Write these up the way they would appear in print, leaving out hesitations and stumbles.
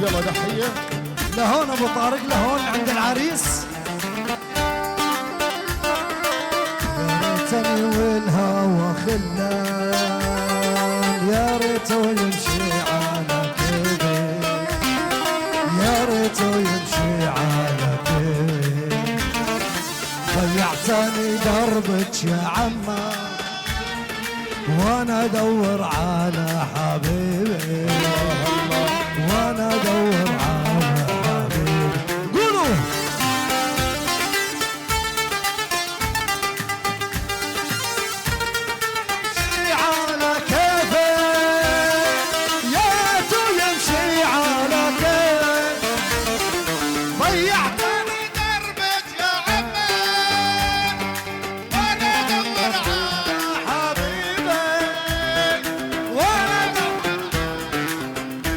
يلا تحية لهون ابو طارق، لهون عند العريس. يا ريتني والهوى خلان، يا ريته يمشي على كيفي، يا ريته يمشي على كيفي. ضيعتني دربك يا عمّا وانا ادور على حبيبي، وانا ادور على حبيبي. قولوا يمشي على كيفي، يا ريته يمشي على كيفي. ضيعتني دربك يا عمّا وانا ادور على حبيبي، وانا ادور.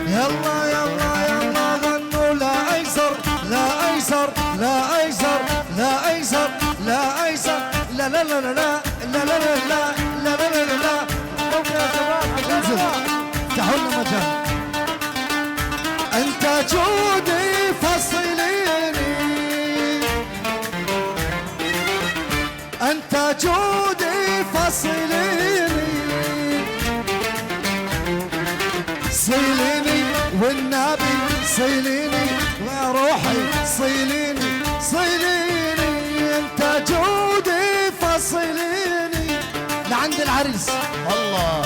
يلا يلا يلا غنوا لا ايسر لا ايسر لا ايسر لا ايسر لا ايسر لا لا لا لا لا لا لا لا لا لا لا لا لا. انزل افتحوا لنا مكان. انت جودي فصليني، انت جودي فصليني، صيليني والنبي صيليني، وروحي صيليني صيليني. انت جودي فصليني لعند العريس. الله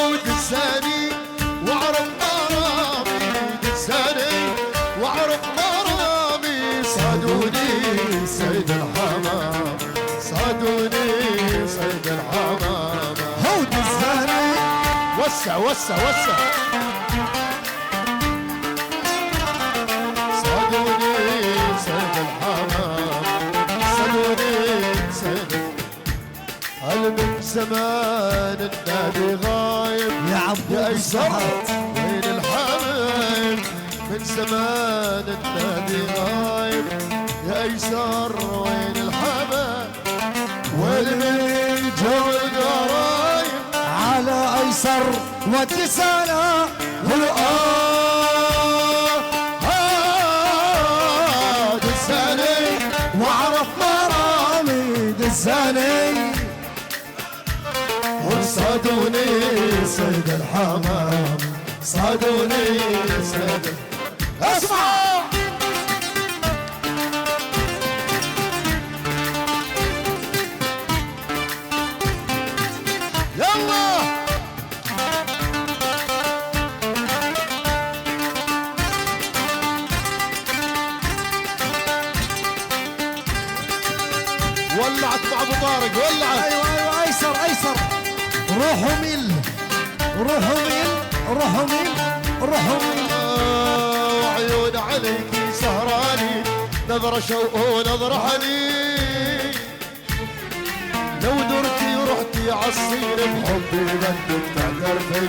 ودساني واعرف مرامي، دساني واعرف مرامي. صادوني صيد الحمام، صادوني صيد الحمام. هو دساني وسع وسع وسع. صادوني صيد الحمام، صادوني صيد. هل من زمان النبي غايب يا عبود يا ايسر الصحات. وين الحبايب؟ من زمان النبي غايب يا ايسر وين الحبايب؟ وين من جو القرايب على ايسر ودسانة. دساني واعرف مرامي دساني، وصادوني صيد الحمام، صادوني صيد. اسمع يلا ولعت مع ابو طارق، ولعت. ايوه ايوه ايسر ايسر. روحوا ميل روحوا ميل روحوا ميل روحوا ميل. وعيون عليكي سهراني، نظرة شوق ونظرة حنين. لو درتي ورحتي عالصير بحبي بدك تعترفي،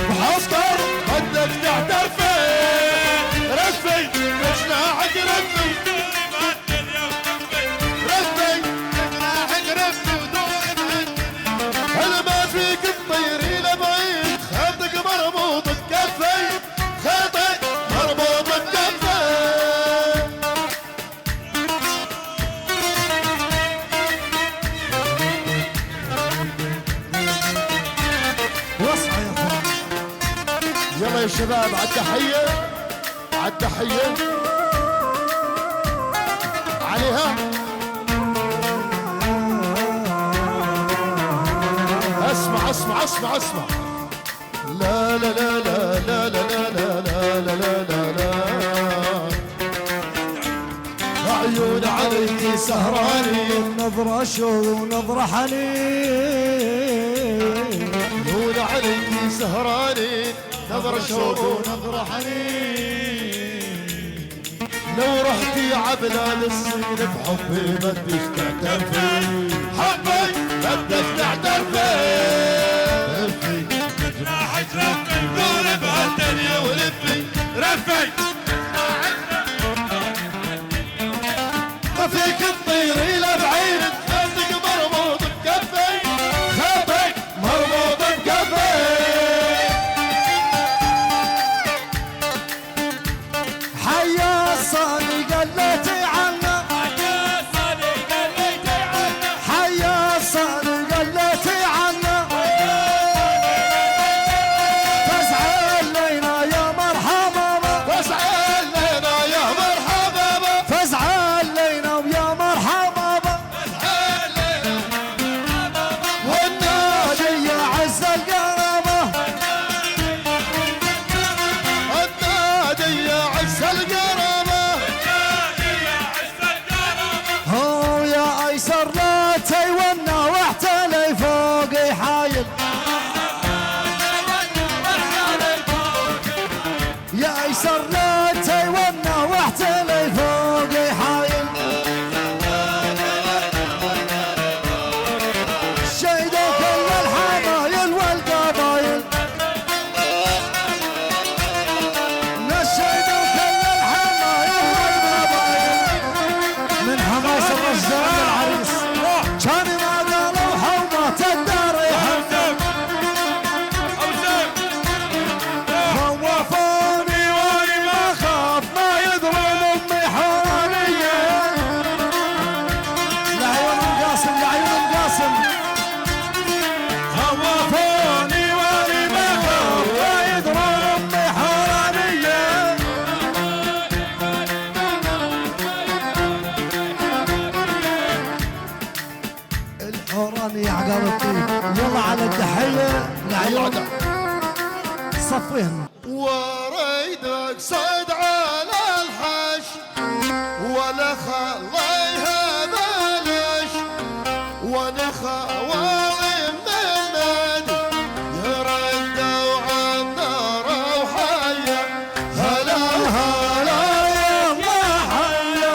بحفكر بدك تعترفي. رفي بجناحك رفي، رفي بجناحك رفي ودوري بهالدنيا. هل ما فيك تطيري لبعيد؟ خيطك مربوط بكفي، خيطك مربوط بكفي. واصحى يا اخوان. يلا يا شباب عالتحية، عالتحية عليها. اسمع اسمع اسمع اسمع. لا لا لا لا لا لا لا لا لا لا لا لا. عيون عليكي سهراني، نظرة شوق ونظرة حنين، عيون عليكي سهراني، نظرة شوق ونظرة حنين. لو رحتي عبلال الصين بحبي بدك تعترفي، حبي بدك تعترفي. رفي جناحك رفي دوري بهالدنيا ولفي، رفي ما فيك تطيري لبعيد. خيطك مربوط بكفي، خيطك مربوط بكفي. دار الطيب. يلا على التحية لعيون صفهم. وريدك صيد على الحش ولا خليها بلش ونخوالي من النادي يردوا عنا روحية. هلا هلا يلا حيا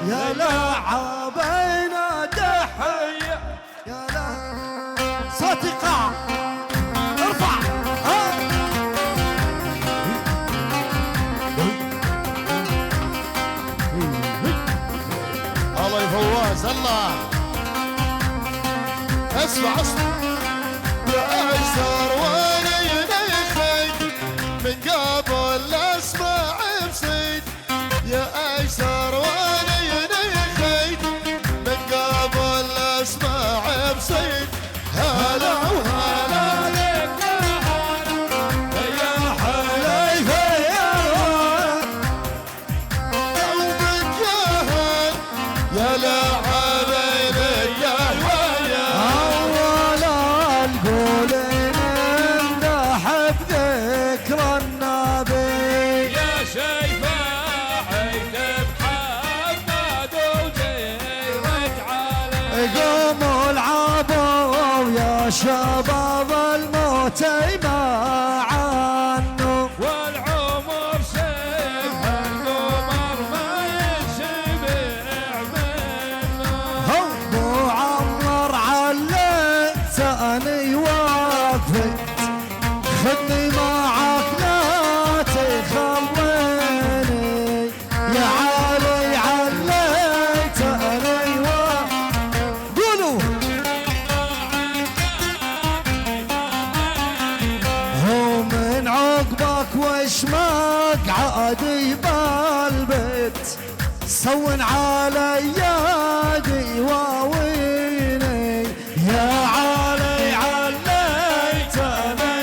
يا لاعبينا تحية يا لا صوتي قاع ارفع الله يفوز الله. اسمع اسمع يا ايسر وانا نخيت من قبل لا اسمع بصيد. يا ايسر وانا نخيت من قبل لا اسمع بصيد. هلا وهلا لك يا حليفه يا قلبك ياهل يا لاعبين القهوية. أولا نقولين نحب ذكر النبي يا شيفاع عيد محمد وجيرك عليه. قوموا العبوا يا شباب الموت ما عنه والعمر شبه القمر ما ينشبع منه. هو عمر علمتني وقفت خذني معك لا تخوني يا علي علمتني قولوا هو من عقبك وش مقعدي بالبيت صون علي دواويني يا علي عليتني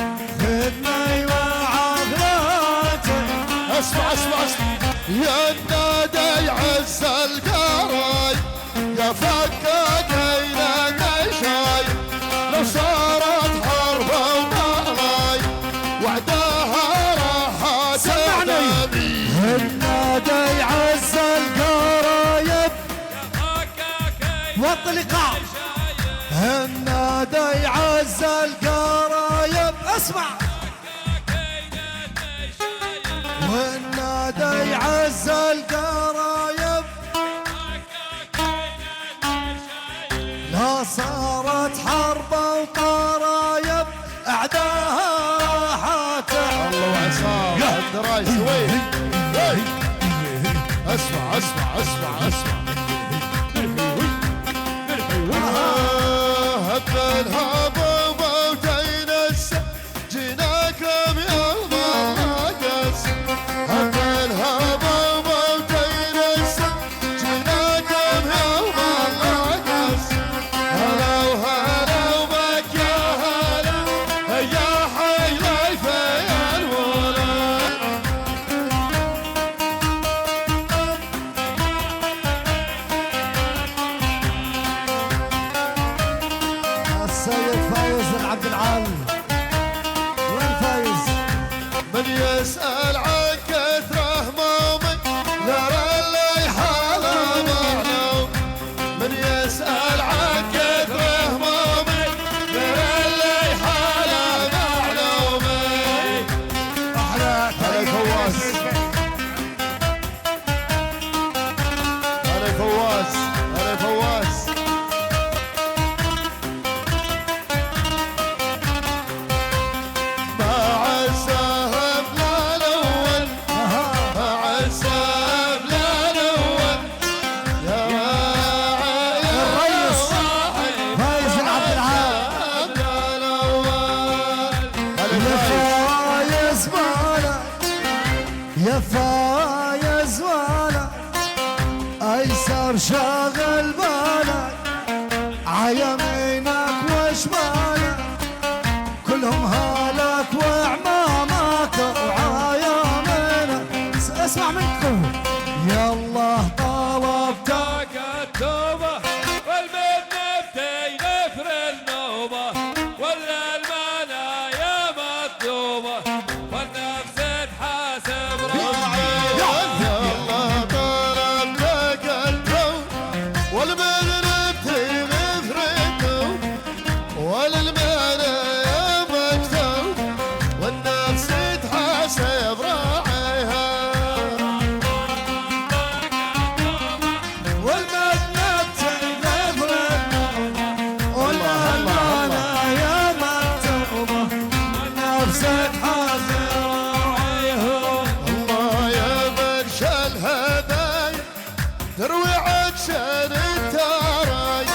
وخذني وعقلتي. اسمع اسمع اسمع يا النادي عز القراي يا فكاكينك شاي لو صارت حرب وطلاي وعداها راح تنبي. النادي عز القرايب واطلقا النادي عز القرايب اسمع والنادي عز القرايب لا صارت حرب وقرايب اعداها راحت. الله وعصام الدرايش وين وين. اسمع اسمع اسمع اسمع هب الهب وموتين السم جيناكم يوم الرقص. هب الهب وموتين السم جيناكم يوم الرقص. هلا وهلا وبك يا هلا يا حليفه يا الولد. السيد فايز العبد العال وين فايز؟ من يسأل عن كثرة همومي يرى اللي حاله معلوم. من يسأل عن كثرة همومي يرى اللي حاله معلوم. احلى هلا فواز هلا فواز هلا فواز. ما عزاها بلا الأول ما عزاها بلا الأول يا الريس فايز العبد العال بلا الأول. يا هلا فايز مالك يا فايز مالك ايسر شاغل بالك عيمينك وشمالك كلهم هالك وعمامك وعيامينك. اسمع منكم يا الله طلبتك التوبة والبيت تروي عطشان التراي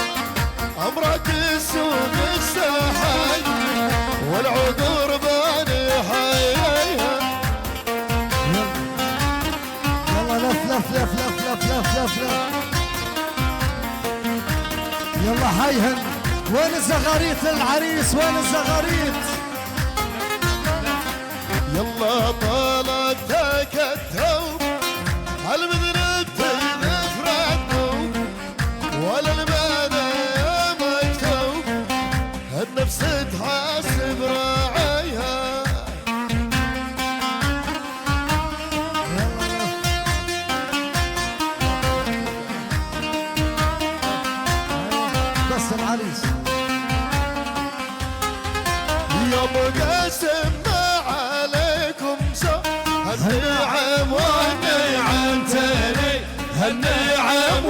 امرك السوق السحاي والعذر باني حيها. يلا لف لف لف لف لف لف لف لف. يلا حيهن. وين الزغاريت العريس؟ وين الزغاريت؟ يلا طلبتك التوب المذنب تذنب ردوب ولا المعنى مكتوب النفس تحاسب راعيها. بس العريس يا ابو قاسم ما عليكم النعم والنعم تلي النعم